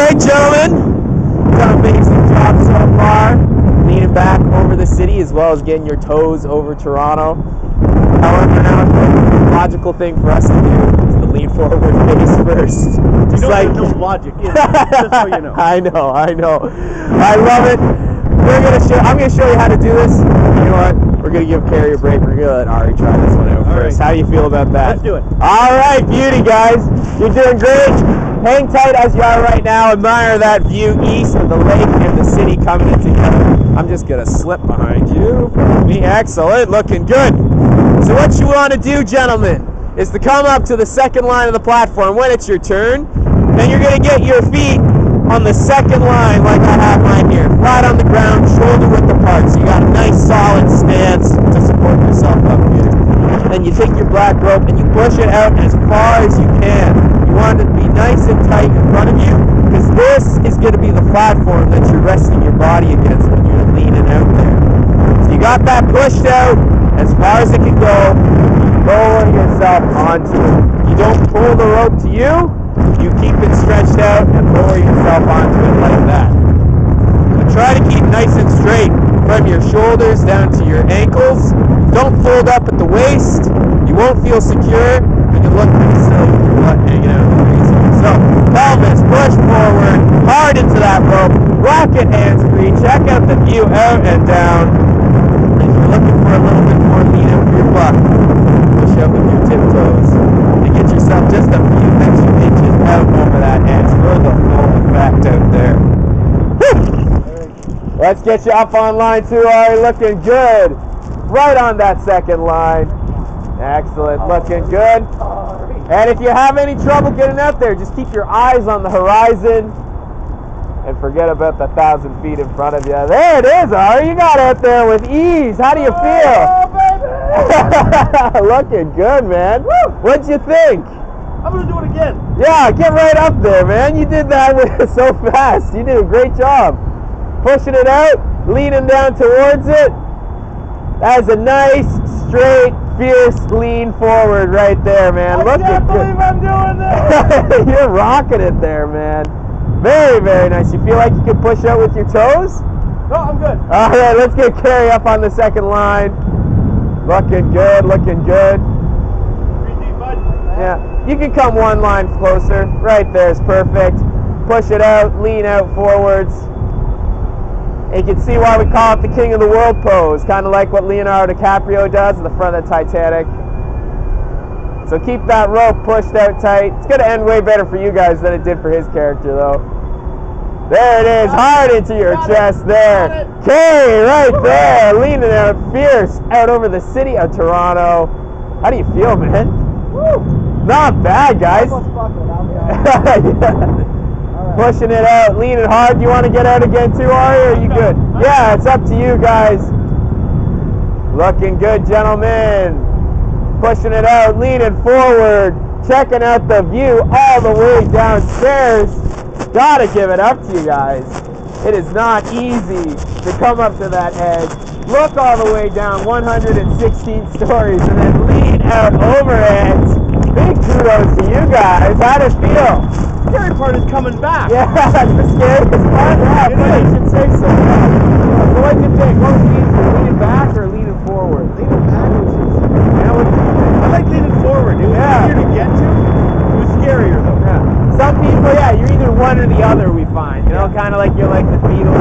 right, gentlemen, done an amazing job so far, leaning back over the city as well as getting your toes over Toronto. However, now the logical thing for us to do is to lean forward face first. Just like no logic in it, just so you know. I know. I love it. I'm gonna show you how to do this. You know what? We're gonna give Kerry a break. We're gonna let Ari try this one out first. How do you feel about that? Let's do it. All right, beauty, guys. You're doing great. Hang tight as you are right now. Admire that view east of the lake and the city coming in together. I'm just gonna slip behind you. Excellent, looking good. So what you want to do, gentlemen, is to come up to the second line of the platform when it's your turn, and you're gonna get your feet on the second line like I have mine here. Flat on the ground, shoulder width apart. So you got a nice solid stance to support yourself up here. Then you take your black rope and you push it out as far as you can. You want it to be nice and tight in front of you, because this is going to be the platform that you're resting your body against when you're leaning out there. So you got that pushed out as far as it can go. You lower yourself onto it. You don't pull the rope to you. You keep it stretched out and lower yourself onto it like that. So try to keep nice and straight from your shoulders down to your ankles. Don't fold up at the waist. You won't feel secure. You can look pretty silly with your butt hanging out crazy. So pelvis, push forward, hard into that rope, rocket hands free. Check out the view out and down. If you're looking for a little bit more lean out for your butt, push out with your tiptoes and get yourself just a few extra inches out over that edge for the full effect out there. Woo! Let's get you up on line 2, Ari. Looking good. Right on that second line. Excellent. Looking good. And if you have any trouble getting out there, just keep your eyes on the horizon and forget about the 1,000 feet in front of you. There it is, Ari. You got out there with ease. How do you feel? Oh, baby! Looking good, man. Woo! What'd you think? I'm going to do it again. Yeah, get right up there, man. You did that so fast. You did a great job. Pushing it out, leaning down towards it. That's a nice, straight, fierce lean forward right there, man. I can't believe I'm doing this. You're rocking it there, man. Very, very nice. You feel like you can push out with your toes? No, I'm good. All right, let's get Kerry up on the second line. Looking good, looking good. 3 deep, bud. Yeah, you can come one line closer. Right there is perfect. Push it out, lean out forwards. And you can see why we call it the King of the World pose, kind of like what Leonardo DiCaprio does at the front of the Titanic. So keep that rope pushed out tight. It's going to end way better for you guys than it did for his character, though. There it is, hard into your chest there. Kerry, right there, leaning out fierce out over the city of Toronto. How do you feel, man? Woo. Not bad, guys. Yeah. Pushing it out, leaning hard. You want to get out again too, Ari, or are you good? Yeah, it's up to you guys. Looking good, gentlemen. Pushing it out, leaning forward, checking out the view all the way downstairs. Gotta give it up to you guys. It is not easy to come up to that edge, look all the way down 116 stories, and then lean out over it. Big kudos to you guys. How'd it feel? The scary part is coming back. Yeah, that's the scariest part. Yeah, you should say so. So what'd you think? What was the easier, leaning back or leaning forward? Leaning back was I like leaning forward. It was easier to get to. It was scarier though. Yeah. Some people, yeah, you're either one or the other, we find. You know, kind of like you're like the Beatles.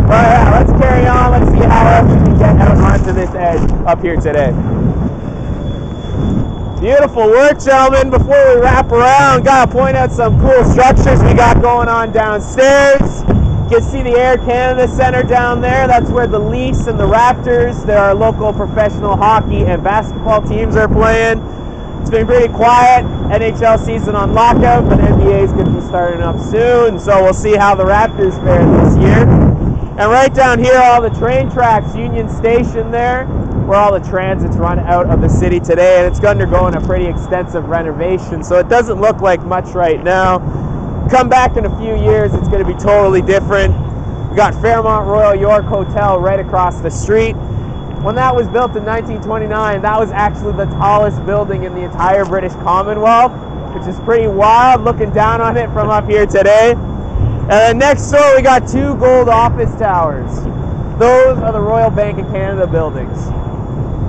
But yeah, let's carry on. Let's see how else we can get out onto this edge up here today. Beautiful work, gentlemen. Before we wrap around, gotta point out some cool structures we got going on downstairs. You can see the Air Canada Centre down there. That's where the Leafs and the Raptors, there are local professional hockey and basketball teams, are playing. It's been pretty quiet. NHL season on lockout, but NBA is going to be starting up soon, so we'll see how the Raptors fare this year. And right down here, all the train tracks, Union Station there, where all the transits run out of the city today, and it's undergoing a pretty extensive renovation, so it doesn't look like much right now. Come back in a few years, it's going to be totally different. We got Fairmont Royal York Hotel right across the street. When that was built in 1929, that was actually the tallest building in the entire British Commonwealth. which is pretty wild looking down on it from up here today. And then next door we got 2 gold office towers. Those are the Royal Bank of Canada buildings.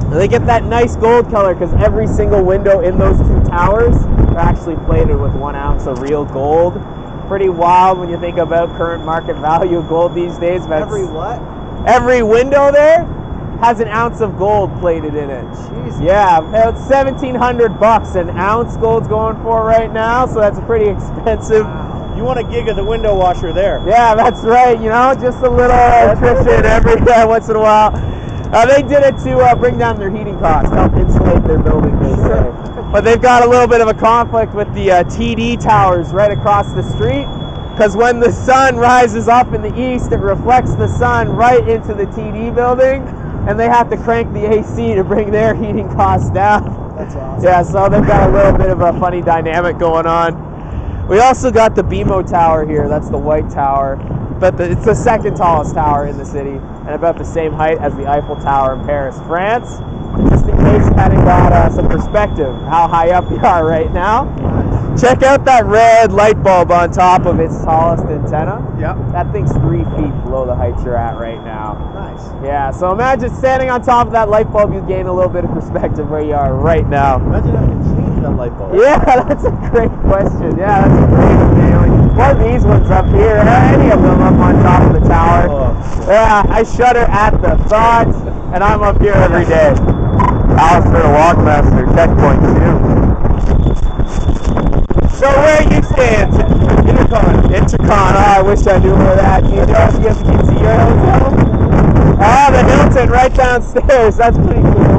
And they get that nice gold color because every single window in those 2 towers are actually plated with 1 ounce of real gold. Pretty wild when you think about current market value of gold these days. Every what? Every window there has 1 ounce of gold plated in it. Jesus. Yeah, about $1,700 an ounce gold's going for right now, so that's pretty expensive. Wow. You want a gig of the window washer there. Yeah, that's right, you know, just a little electrician every once in a while. They did it to bring down their heating costs, help insulate their building, they say. But they've got a little bit of a conflict with the TD towers right across the street, because when the sun rises up in the east, it reflects the sun right into the TD building, and they have to crank the AC to bring their heating costs down. That's awesome. Yeah, so they've got a little bit of a funny dynamic going on. We also got the BMO Tower here. That's the white tower, but it's the 2nd tallest tower in the city, and about the same height as the Eiffel Tower in Paris, France. Just in case you hadn't got some perspective how high up you are right now. Check out that red light bulb on top of its tallest antenna. Yep. That thing's 3 feet below the height you're at right now. Nice. Yeah, so imagine standing on top of that light bulb, you gain a little bit of perspective where you are right now. Imagine having to change that light bulb. Yeah, that's a great question. Yeah, that's a great feeling. One of these ones up here, any of them up on top of the tower. Oh, yeah, I shudder at the thought, and I'm up here every day. Alistair, the Walkmaster, checkpoint 2. So where are you staying? Intercon. Oh, I wish I knew where that. Do you know if you have to get to your hotel? Oh, the Hilton right downstairs. That's pretty cool.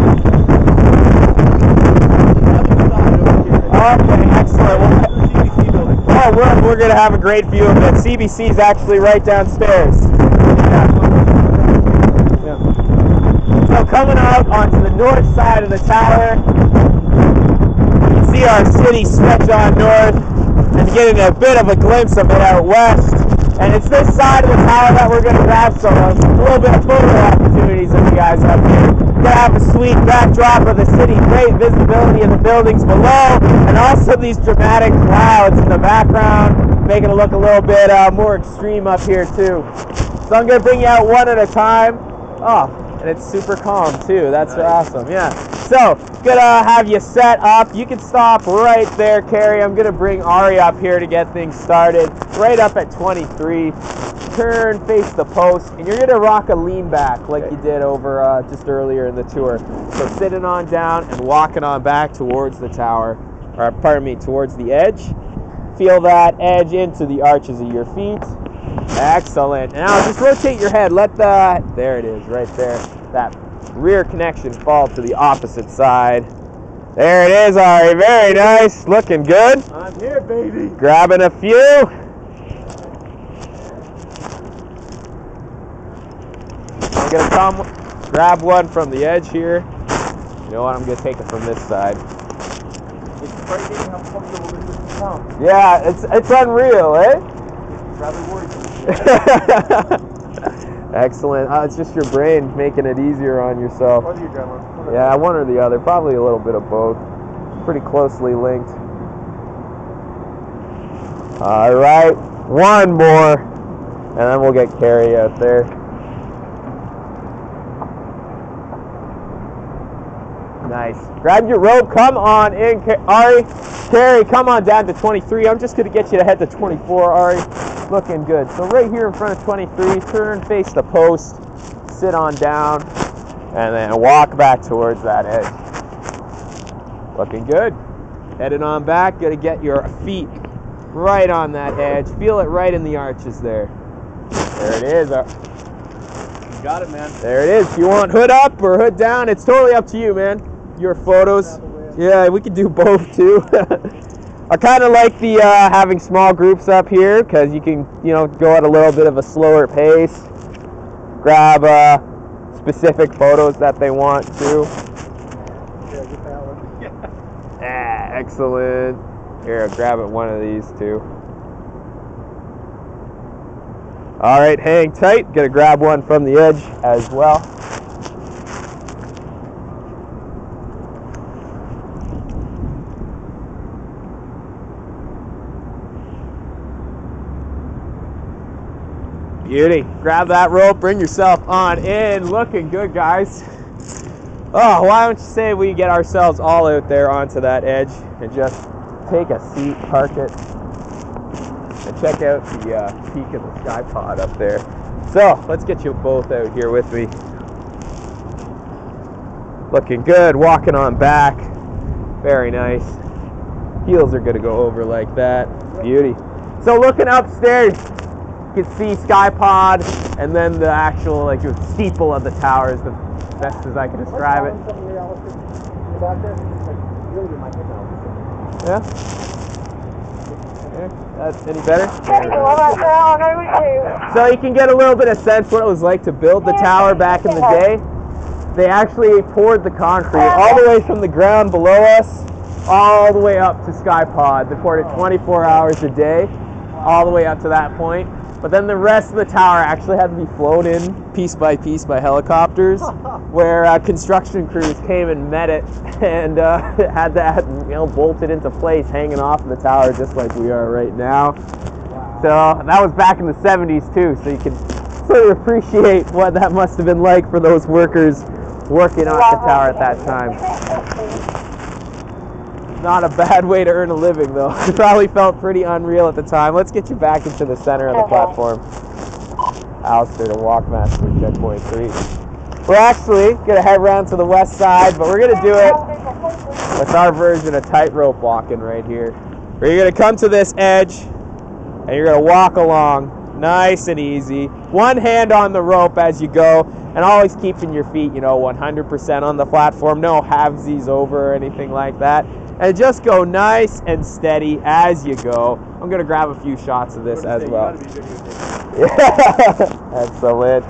Okay, excellent. Oh, we're going to have a great view of it. CBC is actually right downstairs. Yeah. So coming out onto the north side of the tower, see our city stretch on north and getting a bit of a glimpse of it out west. And it's this side of the tower that we're going to grab some of. A little bit of photo opportunities of you guys up here. We're going to have a sweet backdrop of the city, great visibility of the buildings below, and also these dramatic clouds in the background, making it look a little bit more extreme up here too. So I'm going to bring you out one at a time. Oh, and it's super calm too. That's nice. Awesome. Yeah. So, gonna have you set up. You can stop right there, Kerry. I'm gonna bring Ari up here to get things started. Right up at 23. Turn, face the post, and you're gonna rock a lean back like you did over just earlier in the tour. So sitting on down and walking on back towards the tower, or pardon me, towards the edge. Feel that edge into the arches of your feet. Excellent. Now just rotate your head. Let the, there it is, right there. That rear connection fall to the opposite side. There it is, Ari. Very nice. Looking good. I'm here, baby. Grabbing a few. I'm going to come grab one from the edge here. You know what? I'm going to take it from this side. It's frightening how comfortable this is to come. Yeah, it's unreal, eh? Rather worried. Excellent. It's just your brain making it easier on yourself. Or the adrenaline. Yeah, one or the other. Probably a little bit of both. Pretty closely linked. All right, one more, and then we'll get Kerry out there. Nice. Grab your rope. Come on in, Ari. Kerry, come on down to 23. I'm just going to get you to head to 24, Ari. Looking good. So right here in front of 23, turn, face the post, sit on down, and then walk back towards that edge. Looking good. Headed on back. Got to get your feet right on that edge. Feel it right in the arches there. There it is. You got it, man. There it is. If you want hood up or hood down, it's totally up to you, man. Your photos. Yeah, we could do both too. I kind of like the having small groups up here because you can, go at a little bit of a slower pace. Grab specific photos that they want too. Yeah, get that one. Ah, excellent. Here, grab it one of these too. All right, hang tight. Gonna grab one from the edge as well. Beauty. Grab that rope, bring yourself on in. Looking good, guys. Oh, why don't you say we get ourselves all out there onto that edge and just take a seat, park it, and check out the peak of the sky pod up there. So let's get you both out here with me. Looking good, walking on back. Very nice. Heels are gonna go over like that. Beauty. So looking upstairs, you can see sky pod and then the actual like steeple of the tower is the best as I can describe it. Yeah? That's any better? So you can get a little bit of sense what it was like to build the tower back in the day. They actually poured the concrete all the way from the ground below us all the way up to sky pod. They poured it 24 hours a day all the way up to that point. But then the rest of the tower actually had to be flown in piece by helicopters, where construction crews came and met it and had that bolted into place, hanging off of the tower just like we are right now. Wow. So that was back in the 70s too, so you can sort of appreciate what that must have been like for those workers working on the tower at that time. Not a bad way to earn a living, though. It probably felt pretty unreal at the time. Let's get you back into the center of the platform. Alistair to Walkmaster, checkpoint 3. We're actually going to head around to the west side, but we're going to do it with our version of tightrope walking right here. Where you're going to come to this edge, and you're going to walk along nice and easy. One hand on the rope as you go, and always keeping your feet, 100% on the platform. No halvesies over or anything like that. And just go nice and steady as you go. I'm going to grab a few shots of this as well. Yeah. Excellent.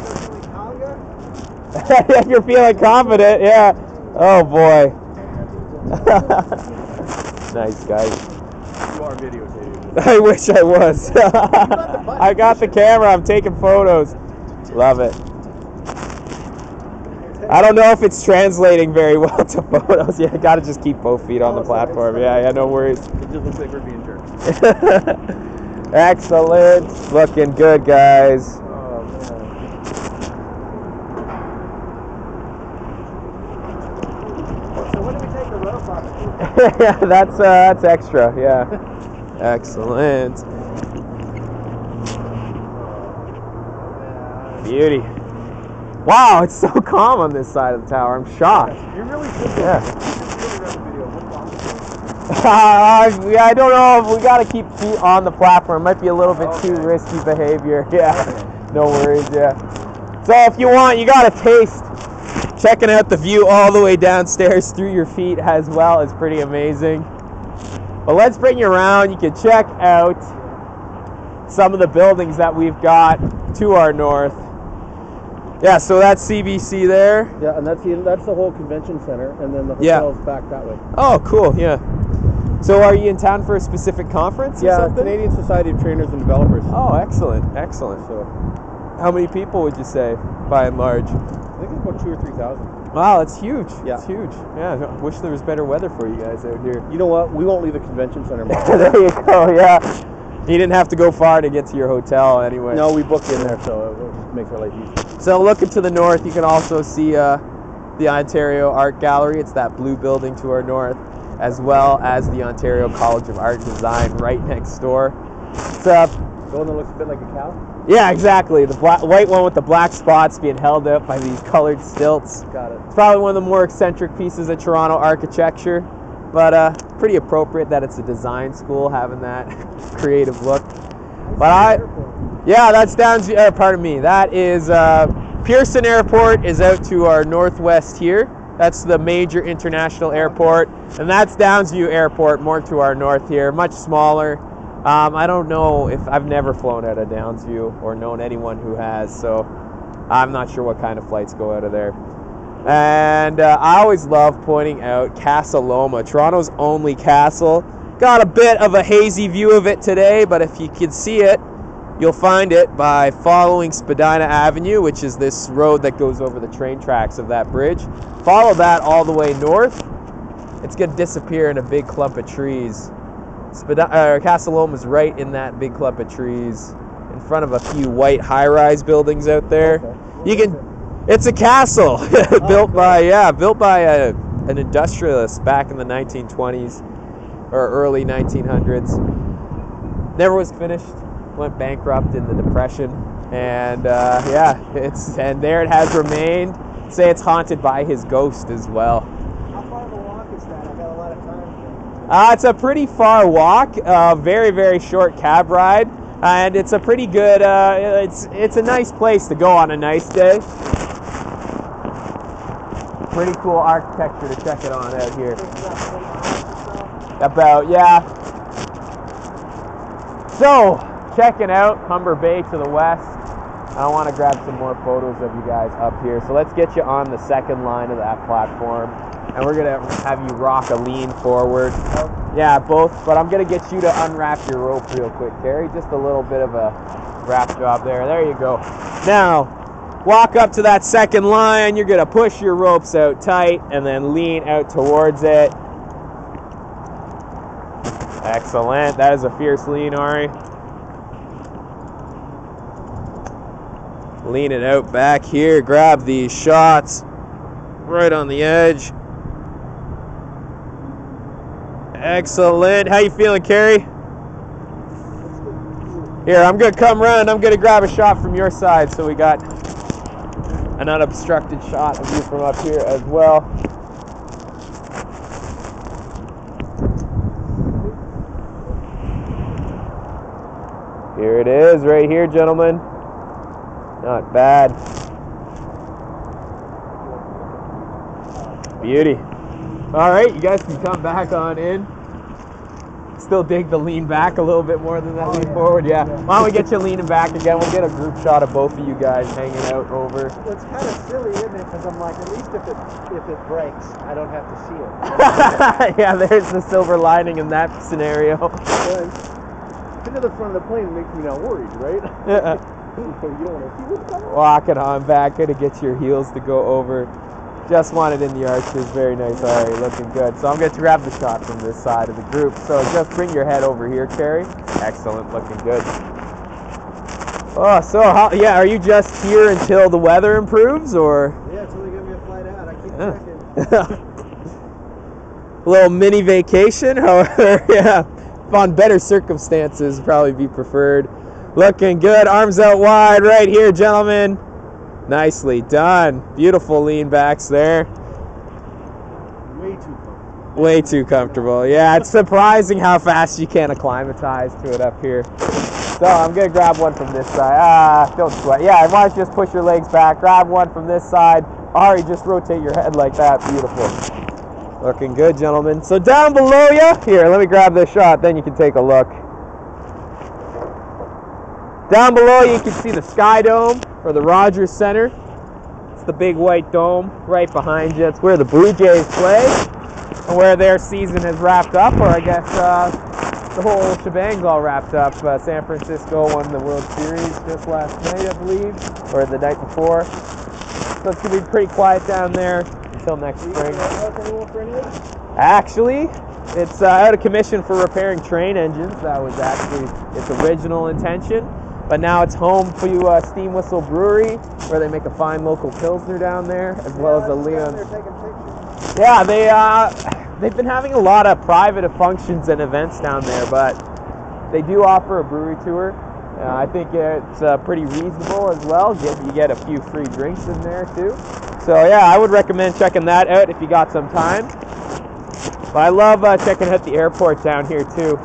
You're feeling confident, yeah. Oh boy. Nice, guys. You are videotaping. I wish I was. I got the camera. I'm taking photos. Love it. I don't know if it's translating very well to photos. Yeah, I gotta just keep both feet on the platform. Yeah, no worries. It just looks like we're being jerks. Excellent. Looking good, guys. Oh, man. So when do we take the rope off? Yeah, that's extra. Yeah. Excellent. Beauty. Wow, it's so calm on this side of the tower. I'm shocked. You're really good. Yeah. I don't know if we got to keep feet on the platform. It might be a little bit too risky behavior. Yeah, no worries. Yeah. So if you want, you got to taste. Checking out the view all the way downstairs through your feet as well is pretty amazing. But let's bring you around. You can check out some of the buildings that we've got to our north. Yeah, so that's CBC there. Yeah, and that's the whole convention center, and then the hotel's back that way. Oh, cool, yeah. So are you in town for a specific conference or something? Canadian Society of Trainers and Developers. Oh, excellent, excellent. So, how many people would you say, by and large? I think it's about 2,000 or 3,000. Wow, that's huge. Yeah. That's huge. Yeah, I wish there was better weather for you guys out here. You know what? We won't leave the convention center much. There you go, yeah. You didn't have to go far to get to your hotel anyway. No, we booked in there, so it makes our life easy. So looking to the north, you can also see the Ontario Art Gallery. It's that blue building to our north, as well as the Ontario College of Art and Design right next door. It's the one that looks a bit like a cow? Yeah, exactly. The white one with the black spots being held up by these colored stilts. Got it. It's probably one of the more eccentric pieces of Toronto architecture, but pretty appropriate that it's a design school having that creative look. But yeah, that's down to, pardon me, that is Pearson Airport is out to our northwest here. That's the major international airport, and that's Downsview Airport more to our north here, much smaller. I don't know if I've never flown out of Downsview or known anyone who has, so I'm not sure what kind of flights go out of there. And I always love pointing out Castle Loma, Toronto's only castle. Got a bit of a hazy view of it today, but if you can see it, you'll find it by following Spadina Avenue, which is this road that goes over the train tracks of that bridge. Follow that all the way north. It's going to disappear in a big clump of trees. Castle Loma is right in that big clump of trees. in front of a few white high-rise buildings out there. Okay. You can, it's a castle built by an industrialist back in the 1920s or early 1900s. Never was finished, went bankrupt in the Depression, and and there it has remained. Say it's haunted by his ghost as well. How far of a walk is that? I got a lot of time. It's a pretty far walk, very, very short cab ride, and it's a pretty good, it's a nice place to go on a nice day. Pretty cool architecture to check it on out here. About, yeah. So, checking out Humber Bay to the west. I want to grab some more photos of you guys up here. So let's get you on the second line of that platform. And we're going to have you rock a lean forward. Yeah, both. But I'm going to get you to unwrap your rope real quick, Kerry. Just a little bit of a wrap job there. There you go. Now, walk up to that second line. You're going to push your ropes out tight and then lean out towards it. Excellent. That is a fierce lean, Ari. Lean it out back here. Grab these shots right on the edge. Excellent. How you feeling, Kerry? Here, I'm going to come around. I'm going to grab a shot from your side so we got an unobstructed shot of you from up here as well. Here it is, right here, gentlemen. Not bad. Beauty. All right, you guys can come back on in. Still dig the lean back a little bit more than that lean forward. Yeah. Why don't we get you leaning back again? We'll get a group shot of both of you guys hanging out over. It's kind of silly, isn't it? Because I'm like, at least if it breaks, I don't have to see it. Yeah, there's the silver lining in that scenario. Into the front of the plane makes me not worried, right? Yeah. You don't want to see what's coming. Walking on back, gonna get your heels to go over. Just wanted in the arches, very nice. All right, looking good. So I'm going to grab the shot from this side of the group. So just bring your head over here, Kerry. Excellent, looking good. Oh, so yeah, are you just here until the weather improves, or? Yeah, until they give me a flight out. I keep checking. A little mini vacation, however, yeah. On better circumstances, probably be preferred. Looking good, arms out wide right here, gentlemen. Nicely done. Beautiful lean backs there. Way too comfortable. Way too comfortable. Yeah, it's surprising how fast you can acclimatize to it up here. So I'm going to grab one from this side. Don't sweat. Yeah, why don't you just push your legs back. Grab one from this side. Ari, just rotate your head like that. Beautiful. Looking good, gentlemen. So down below you, here, let me grab this shot, then you can take a look. Down below you can see the Sky Dome, or the Rogers Center. It's the big white dome right behind you. It's where the Blue Jays play, and where their season has wrapped up, or I guess the whole shebang's all wrapped up. San Francisco won the World Series just last night, I believe, or the night before. So it's going to be pretty quiet down there until next spring. Actually, it's out of commission for repairing train engines. That was actually its original intention. But now it's home to Steam Whistle Brewery, where they make a fine local Pilsner down there, as well as the Leon's. Yeah, they've been having a lot of private functions and events down there, but they do offer a brewery tour. I think it's pretty reasonable as well. You get a few free drinks in there too. So yeah, I would recommend checking that out if you got some time. But I love checking out the airport down here too.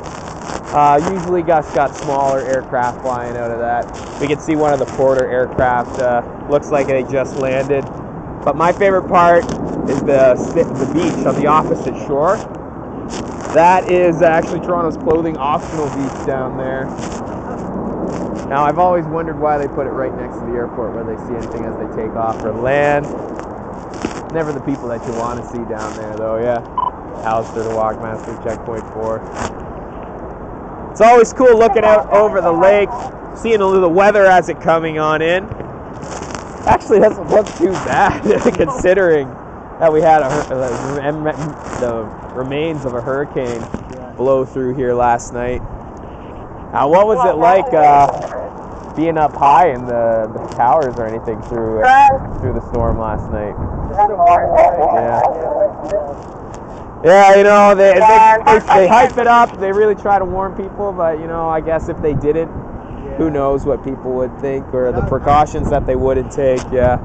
Usually got smaller aircraft flying out of that. We can see one of the Porter aircraft. Looks like they just landed. But my favorite part is the beach on the opposite shore. That is actually Toronto's clothing optional beach down there. Now, I've always wondered why they put it right next to the airport where they see anything as they take off or land. Never the people that you want to see down there, though, yeah. Alistair the Walkmaster, Checkpoint 4. It's always cool looking out over the lake, seeing the weather as it coming on in. Actually, doesn't look too bad considering that we had the remains of a hurricane blow through here last night. What was it like being up high in the towers or anything through the storm last night. Yeah, you know, they hype it up. They really try to warn people, but you know, I guess if they didn't, who knows what people would think or the precautions that they wouldn't take. Yeah.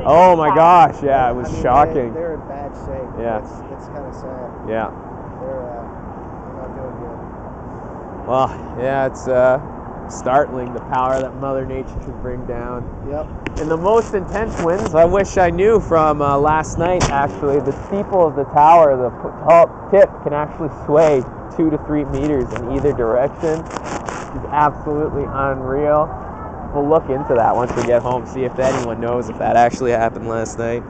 Oh my gosh, yeah, it was shocking. They're in bad shape. Yeah. It's kind of sad. Yeah. They're not doing good. Well, yeah, it's startling the power that Mother Nature can bring down. Yep. And the most intense winds, I wish I knew from last night, actually, the steeple of the tower, the top tip can actually sway 2 to 3 meters in either direction. It's absolutely unreal. We'll look into that once we get home, see if anyone knows if that actually happened last night.